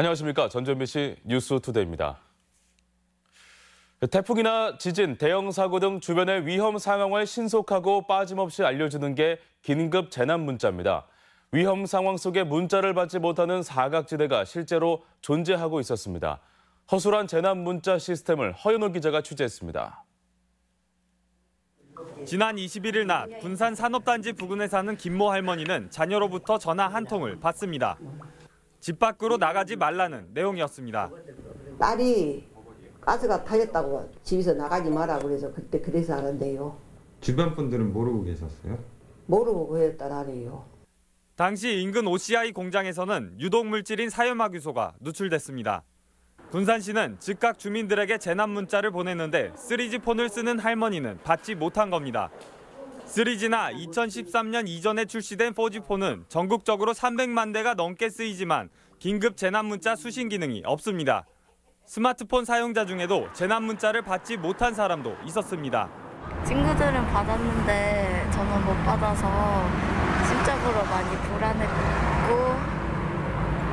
안녕하십니까. 전주MBC 뉴스투데이입니다. 태풍이나 지진, 대형 사고 등 주변의 위험 상황을 신속하고 빠짐없이 알려주는 게 긴급 재난 문자입니다. 위험 상황 속에 문자를 받지 못하는 사각지대가 실제로 존재하고 있었습니다. 허술한 재난 문자 시스템을 허연호 기자가 취재했습니다. 지난 21일 낮 군산 산업단지 부근에 사는 김모 할머니는 자녀로부터 전화 한 통을 받습니다. 집 밖으로 나가지 말라는 내용이었습니다. 딸이 가스가 터졌다고 집에서 나가지 마라 그래서 그때 그래서 하는데요. 주변 분들은 모르고 계셨어요? 모르고 그랬단 말이에요. 당시 인근 OCI 공장에서는 유독물질인 사염화규소가 누출됐습니다. 군산시는 즉각 주민들에게 재난 문자를 보냈는데 3G 폰을 쓰는 할머니는 받지 못한 겁니다. 3G나 2013년 이전에 출시된 4G 폰은 전국적으로 300만 대가 넘게 쓰이지만 긴급 재난 문자 수신 기능이 없습니다. 스마트폰 사용자 중에도 재난 문자를 받지 못한 사람도 있었습니다. 친구들은 받았는데 저는 못 받아서 심적으로 많이 불안했고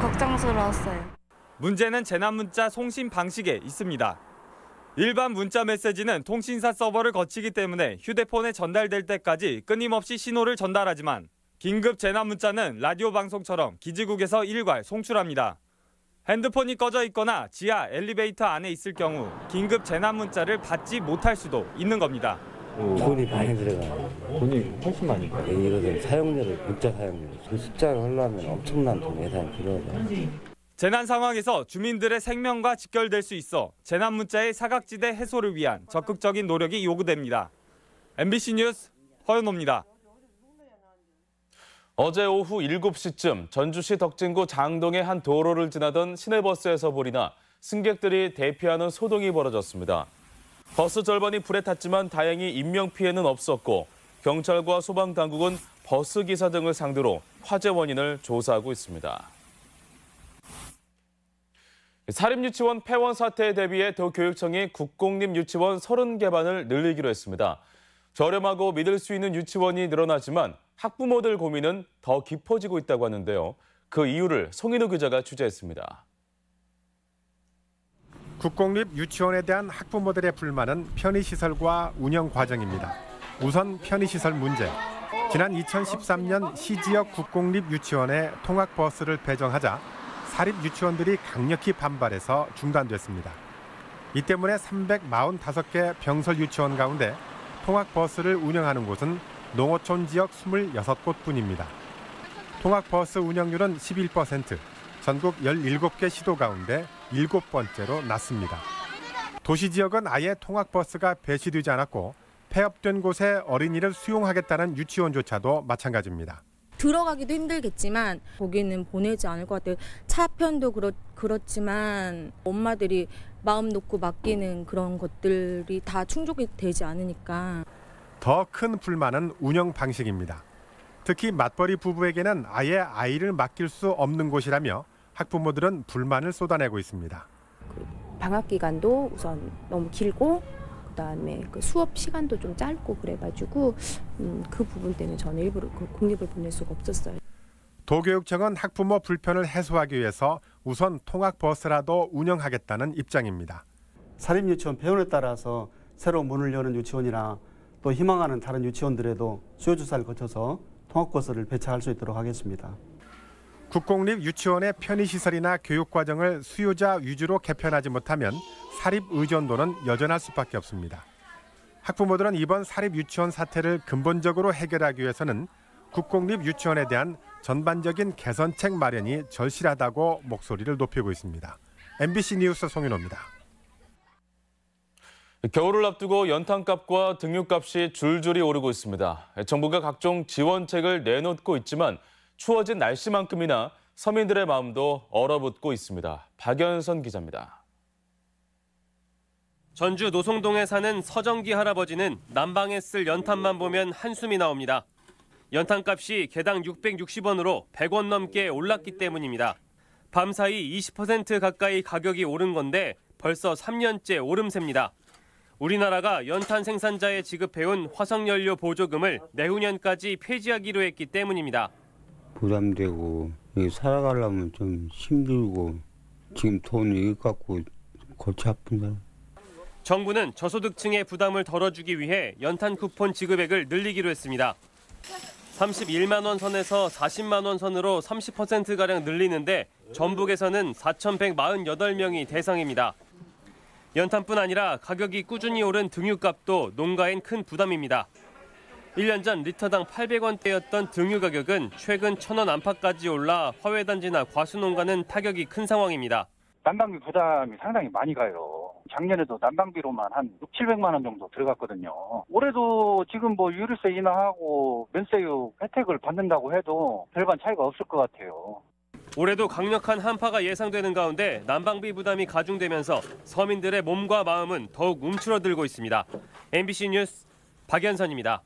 걱정스러웠어요. 문제는 재난 문자 송신 방식에 있습니다. 일반 문자 메시지는 통신사 서버를 거치기 때문에 휴대폰에 전달될 때까지 끊임없이 신호를 전달하지만 긴급 재난 문자는 라디오 방송처럼 기지국에서 일괄 송출합니다. 핸드폰이 꺼져 있거나 지하 엘리베이터 안에 있을 경우 긴급 재난 문자를 받지 못할 수도 있는 겁니다. 돈이 많이 들어가요. 돈이 훨씬 많이 들어가요. 이것은 사용료를, 문자 사용료. 그 숫자를 하려면 엄청난 돈 예산이 필요하죠. 재난 상황에서 주민들의 생명과 직결될 수 있어 재난 문자의 사각지대 해소를 위한 적극적인 노력이 요구됩니다. MBC 뉴스 허연호입니다. 어제 오후 7시쯤 전주시 덕진구 장동의 한 도로를 지나던 시내버스에서 불이나 승객들이 대피하는 소동이 벌어졌습니다. 버스 절반이 불에 탔지만 다행히 인명피해는 없었고 경찰과 소방당국은 버스 기사 등을 상대로 화재 원인을 조사하고 있습니다. 사립유치원 폐원 사태에 대비해 도교육청이 국공립유치원 30개반을 늘리기로 했습니다. 저렴하고 믿을 수 있는 유치원이 늘어나지만 학부모들 고민은 더 깊어지고 있다고 하는데요. 그 이유를 송인우 기자가 취재했습니다. 국공립유치원에 대한 학부모들의 불만은 편의시설과 운영 과정입니다. 우선 편의시설 문제. 지난 2013년 시지역 국공립유치원에 통학버스를 배정하자 사립유치원들이 강력히 반발해서 중단됐습니다. 이 때문에 345개 병설 유치원 가운데 통학버스를 운영하는 곳은 농어촌 지역 26곳뿐입니다. 통학버스 운영률은 11%, 전국 17개 시도 가운데 7번째로 낮습니다. 도시 지역은 아예 통학버스가 배치되지 않았고 폐업된 곳에 어린이를 수용하겠다는 유치원조차도 마찬가지입니다. 들어가기도 힘들겠지만 거기는 보내지 않을 것 같아요. 차편도 그렇지만 엄마들이 마음 놓고 맡기는 그런 것들이 다 충족이 되지 않으니까. 더 큰 불만은 운영 방식입니다. 특히 맞벌이 부부에게는 아예 아이를 맡길 수 없는 곳이라며 학부모들은 불만을 쏟아내고 있습니다. 방학 기간도 우선 너무 길고 그다음에 그 수업 시간도 좀 짧고 그래가지고 그 부분 때문에 저는 일부러 그 공립을 보낼 수가 없었어요. 도교육청은 학부모 불편을 해소하기 위해서 우선 통학버스라도 운영하겠다는 입장입니다. 사립유치원 폐원에 따라서 새로 문을 여는 유치원이나 또 희망하는 다른 유치원들에도 수요조사를 거쳐서 통학버스를 배치할 수 있도록 하겠습니다. 국공립유치원의 편의시설이나 교육과정을 수요자 위주로 개편하지 못하면 사립 의존도는 여전할 수밖에 없습니다. 학부모들은 이번 사립유치원 사태를 근본적으로 해결하기 위해서는 국공립유치원에 대한 전반적인 개선책 마련이 절실하다고 목소리를 높이고 있습니다. MBC 뉴스 송인호입니다. 겨울을 앞두고 연탄값과 등유값이 줄줄이 오르고 있습니다. 정부가 각종 지원책을 내놓고 있지만 추워진 날씨만큼이나 서민들의 마음도 얼어붙고 있습니다. 박연선 기자입니다. 전주 노송동에 사는 서정기 할아버지는 난방에 쓸 연탄만 보면 한숨이 나옵니다. 연탄값이 개당 660원으로 100원 넘게 올랐기 때문입니다. 밤사이 20% 가까이 가격이 오른 건데 벌써 3년째 오름세입니다. 우리나라가 연탄 생산자에 지급해온 화석연료 보조금을 내후년까지 폐지하기로 했기 때문입니다. 부담되고 여기 살아가려면 좀 힘들고 지금 돈이 갖고 골치 아픈데. 정부는 저소득층의 부담을 덜어주기 위해 연탄 쿠폰 지급액을 늘리기로 했습니다. 31만 원 선에서 40만 원 선으로 30%가량 늘리는데 전북에서는 4,148명이 대상입니다. 연탄뿐 아니라 가격이 꾸준히 오른 등유값도 농가엔 큰 부담입니다. 1년 전 리터당 800원대였던 등유 가격은 최근 1,000원 안팎까지 올라 화훼단지나 과수농가는 타격이 큰 상황입니다. 난방비 부담이 상당히 많이 가요. 작년에도 난방비로만 한 600~700만 원 정도 들어갔거든요. 올해도 지금 뭐 유류세 인하하고 면세유 혜택을 받는다고 해도 별반 차이가 없을 것 같아요. 올해도 강력한 한파가 예상되는 가운데 난방비 부담이 가중되면서 서민들의 몸과 마음은 더욱 움츠러들고 있습니다. MBC 뉴스 박연선입니다.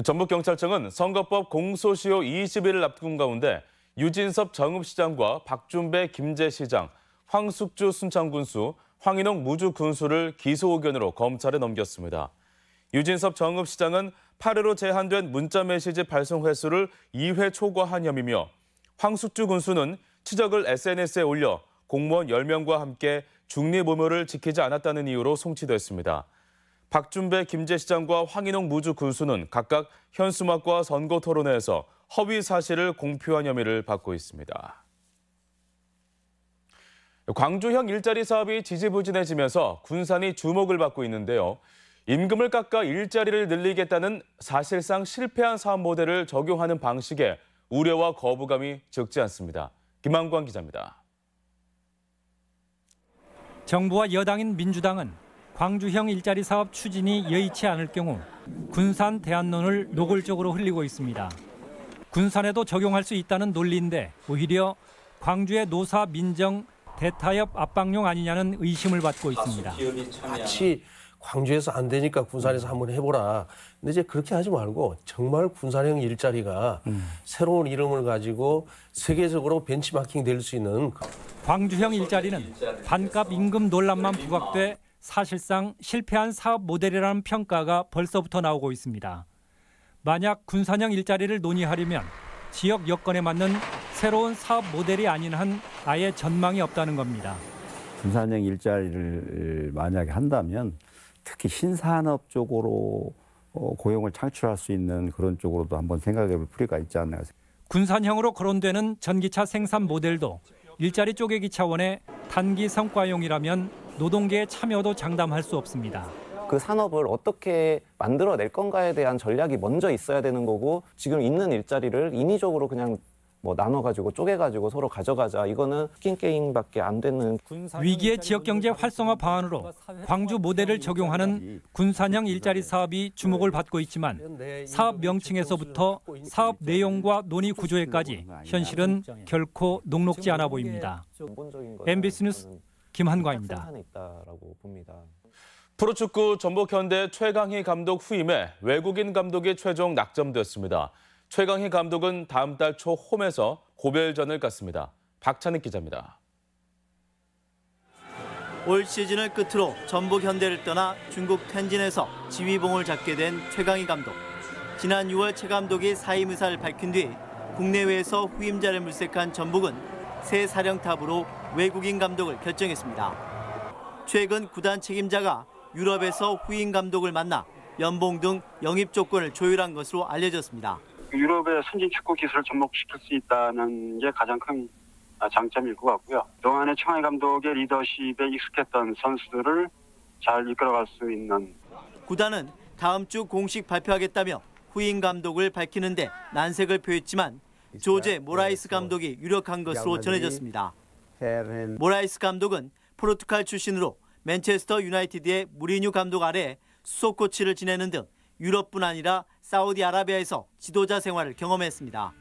전북경찰청은 선거법 공소시효 20일을 앞둔 가운데 유진섭 정읍시장과 박준배 김제시장, 황숙주 순창군수, 황인홍 무주군수를 기소 의견으로 검찰에 넘겼습니다. 유진섭 정읍시장은 8회로 제한된 문자메시지 발송 횟수를 2회 초과한 혐의며 황숙주 군수는 추적을 SNS에 올려 공무원 10명과 함께 중립의무를 지키지 않았다는 이유로 송치됐습니다. 박준배 김제시장과 황인홍 무주군수는 각각 현수막과 선거토론회에서 허위 사실을 공표한 혐의를 받고 있습니다. 광주형 일자리 사업이 지지부진해지면서 군산이 주목을 받고 있는데요. 임금을 깎아 일자리를 늘리겠다는 사실상 실패한 사업 모델을 적용하는 방식에 우려와 거부감이 적지 않습니다. 김한광 기자입니다. 정부와 여당인 민주당은 광주형 일자리 사업 추진이 여의치 않을 경우 군산 대안론을 노골적으로 흘리고 있습니다. 군산에도 적용할 수 있다는 논리인데 오히려 광주의 노사 민정 대타협 압박용 아니냐는 의심을 받고 있습니다. 마치 광주에서 안 되니까 군산에서 한번 해보라. 근데 이제 그렇게 하지 말고 정말 군산형 일자리가 새로운 이름을 가지고 세계적으로 벤치마킹 될 수 있는. 광주형 일자리는 반값 임금 논란만 부각돼 사실상 실패한 사업 모델이라는 평가가 벌써부터 나오고 있습니다. 만약 군산형 일자리를 논의하려면 지역 여건에 맞는 새로운 사업 모델이 아닌 한 아예 전망이 없다는 겁니다. 군산형 일자리를 만약에 한다면 특히 신산업 쪽으로 고용을 창출할 수 있는 그런 쪽으로도 한번 생각해 볼 필요가 있지 않나. 군산형으로 거론되는 전기차 생산 모델도 일자리 쪼개기 차원의 단기 성과용이라면 노동계의 참여도 장담할 수 없습니다. 그 산업을 어떻게 만들어낼 건가에 대한 전략이 먼저 있어야 되는 거고 지금 있는 일자리를 인위적으로 그냥 나눠가지고 쪼개가지고 서로 가져가자. 이거는 스킨 게임밖에 안 되는. 위기의 지역경제 활성화 방안으로 광주 모델을 적용하는 군산형 일자리 사업이 주목을 받고 있지만 사업 명칭에서부터 사업 내용과 논의 구조에까지 현실은 결코 녹록지 않아 보입니다. MBC 뉴스 김한광입니다. 프로축구 전북현대 최강희 감독 후임에 외국인 감독이 최종 낙점됐습니다. 최강희 감독은 다음 달 초 홈에서 고별전을 갖습니다. 박찬익 기자입니다. 올 시즌을 끝으로 전북 현대를 떠나 중국 텐진에서 지휘봉을 잡게 된 최강희 감독. 지난 6월 최 감독이 사임 의사를 밝힌 뒤 국내외에서 후임자를 물색한 전북은 새 사령탑으로 외국인 감독을 결정했습니다. 최근 구단 책임자가 유럽에서 후임 감독을 만나 연봉 등 영입 조건을 조율한 것으로 알려졌습니다. 유럽의 선진 축구 기술을 접목시킬 수 있다는 게 가장 큰 장점일 것 같고요. 그동안에 최강희 감독의 리더십에 익숙했던 선수들을 잘 이끌어갈 수 있는. 구단은 다음 주 공식 발표하겠다며 후임 감독을 밝히는데 난색을 표했지만 조제 모라이스 감독이 유력한 것으로 전해졌습니다. 모라이스 감독은 포르투갈 출신으로 맨체스터 유나이티드의 무리뉴 감독 아래 수석 코치를 지내는 등 유럽뿐 아니라 사우디아라비아에서 지도자 생활을 경험했습니다.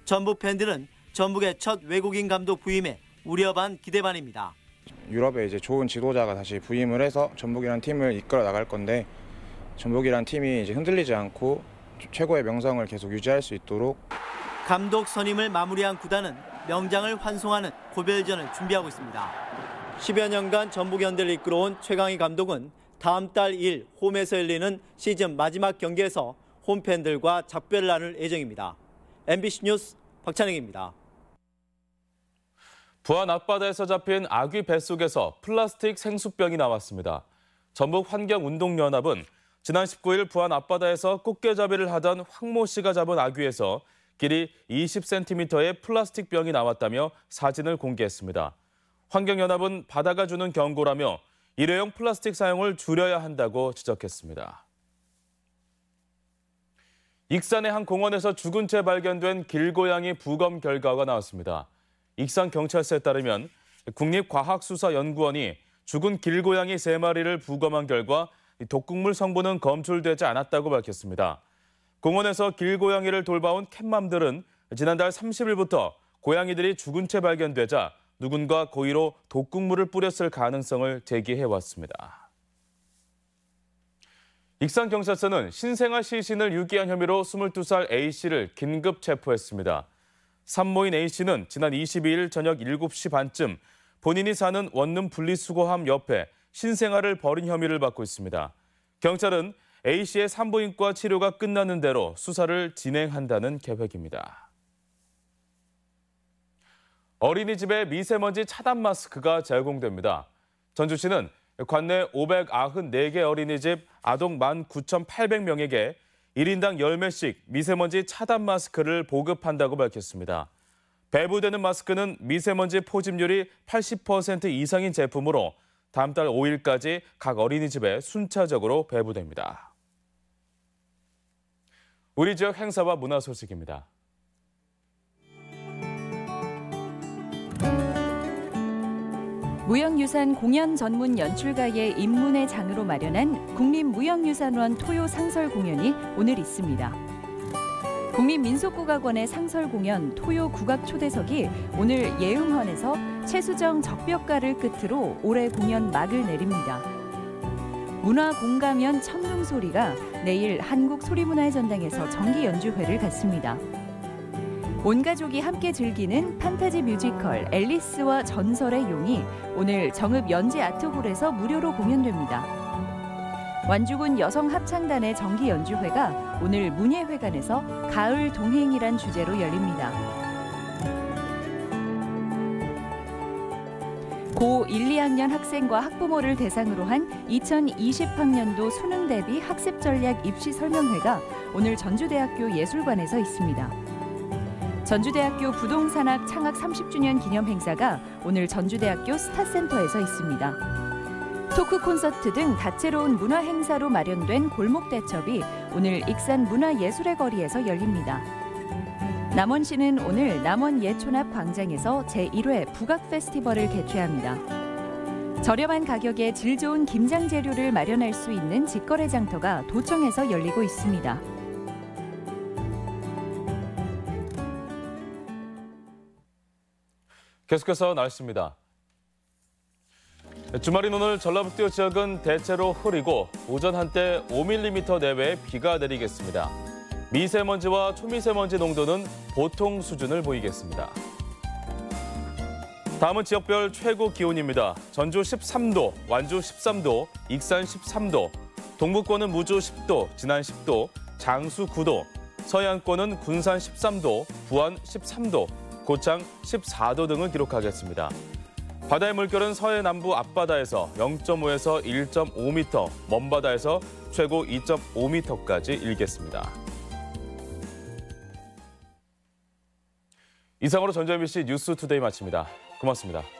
전북 팬들은 전북의 첫 외국인 감독 부임에 우려 반 기대 반입니다. 유럽에 이제 좋은 지도자가 다시 부임을 해서 전북이라는 팀을 이끌어 나갈 건데 전북이라는 팀이 이제 흔들리지 않고 최고의 명성을 계속 유지할 수 있도록. 감독 선임을 마무리한 구단은 명장을 환송하는 고별전을 준비하고 있습니다. 10여 년간 전북 현대를 이끌어온 최강희 감독은 다음 달 2일 홈에서 열리는 시즌 마지막 경기에서 홈팬들과 작별을 나눌 예정입니다. MBC 뉴스 박찬익입니다. 부안 앞바다에서 잡힌 아귀 뱃속에서 플라스틱 생수병이 나왔습니다. 전북환경운동연합은 지난 19일 부안 앞바다에서 꽃게잡이를 하던 황모 씨가 잡은 아귀에서 길이 20cm의 플라스틱 병이 나왔다며 사진을 공개했습니다. 환경연합은 바다가 주는 경고라며 일회용 플라스틱 사용을 줄여야 한다고 지적했습니다. 익산의 한 공원에서 죽은 채 발견된 길고양이 부검 결과가 나왔습니다. 익산경찰서에 따르면 국립과학수사연구원이 죽은 길고양이 3마리를 부검한 결과 독극물 성분은 검출되지 않았다고 밝혔습니다. 공원에서 길고양이를 돌봐온 캣맘들은 지난달 30일부터 고양이들이 죽은 채 발견되자 누군가 고의로 독극물을 뿌렸을 가능성을 제기해왔습니다. 익산경찰서는 신생아 시신을 유기한 혐의로 22살 A씨를 긴급 체포했습니다. 산모인 A씨는 지난 22일 저녁 7시 반쯤 본인이 사는 원룸 분리수거함 옆에 신생아를 버린 혐의를 받고 있습니다. 경찰은 A씨의 산부인과 치료가 끝나는 대로 수사를 진행한다는 계획입니다. 어린이집에 미세먼지 차단 마스크가 제공됩니다. 전주시는 관내 594개 어린이집 아동 19,800명에게 1인당 10매씩 미세먼지 차단 마스크를 보급한다고 밝혔습니다. 배부되는 마스크는 미세먼지 포집률이 80% 이상인 제품으로 다음 달 5일까지 각 어린이집에 순차적으로 배부됩니다. 우리 지역 행사와 문화 소식입니다. 무형유산 공연 전문 연출가의 입문의 장으로 마련한 국립무형유산원 토요 상설 공연이 오늘 있습니다. 국립민속국악원의 상설 공연 토요 국악 초대석이 오늘 예흥헌에서 최수정 적벽가를 끝으로 올해 공연 막을 내립니다. 문화공가면 천둥소리가 내일 한국소리문화의 전당에서 정기 연주회를 갖습니다. 온 가족이 함께 즐기는 판타지 뮤지컬 앨리스와 전설의 용이 오늘 정읍 연재 아트홀에서 무료로 공연됩니다. 완주군 여성합창단의 정기 연주회가 오늘 문예회관에서 가을 동행이란 주제로 열립니다. 고 1, 2학년 학생과 학부모를 대상으로 한 2020학년도 수능 대비 학습 전략 입시 설명회가 오늘 전주대학교 예술관에서 있습니다. 전주대학교 부동산학 창학 30주년 기념 행사가 오늘 전주대학교 스타센터에서 있습니다. 토크 콘서트 등 다채로운 문화 행사로 마련된 골목 대첩이 오늘 익산 문화예술의 거리에서 열립니다. 남원시는 오늘 남원 예촌앞 광장에서 제1회 북악 페스티벌을 개최합니다. 저렴한 가격에 질 좋은 김장 재료를 마련할 수 있는 직거래 장터가 도청에서 열리고 있습니다. 계속해서 날씨입니다. 주말인 오늘 전라북도 지역은 대체로 흐리고 오전 한때 5mm 내외 비가 내리겠습니다. 미세먼지와 초미세먼지 농도는 보통 수준을 보이겠습니다. 다음은 지역별 최고 기온입니다. 전주 13도, 완주 13도, 익산 13도, 동부권은 무주 10도, 진안 10도, 장수 9도, 서해안권은 군산 13도, 부안 13도, 고창 14도 등을 기록하겠습니다. 바다의 물결은 서해 남부 앞바다에서 0.5에서 1.5m, 먼바다에서 최고 2.5m까지 일겠습니다. 이상으로 전주 MBC 뉴스투데이 마칩니다. 고맙습니다.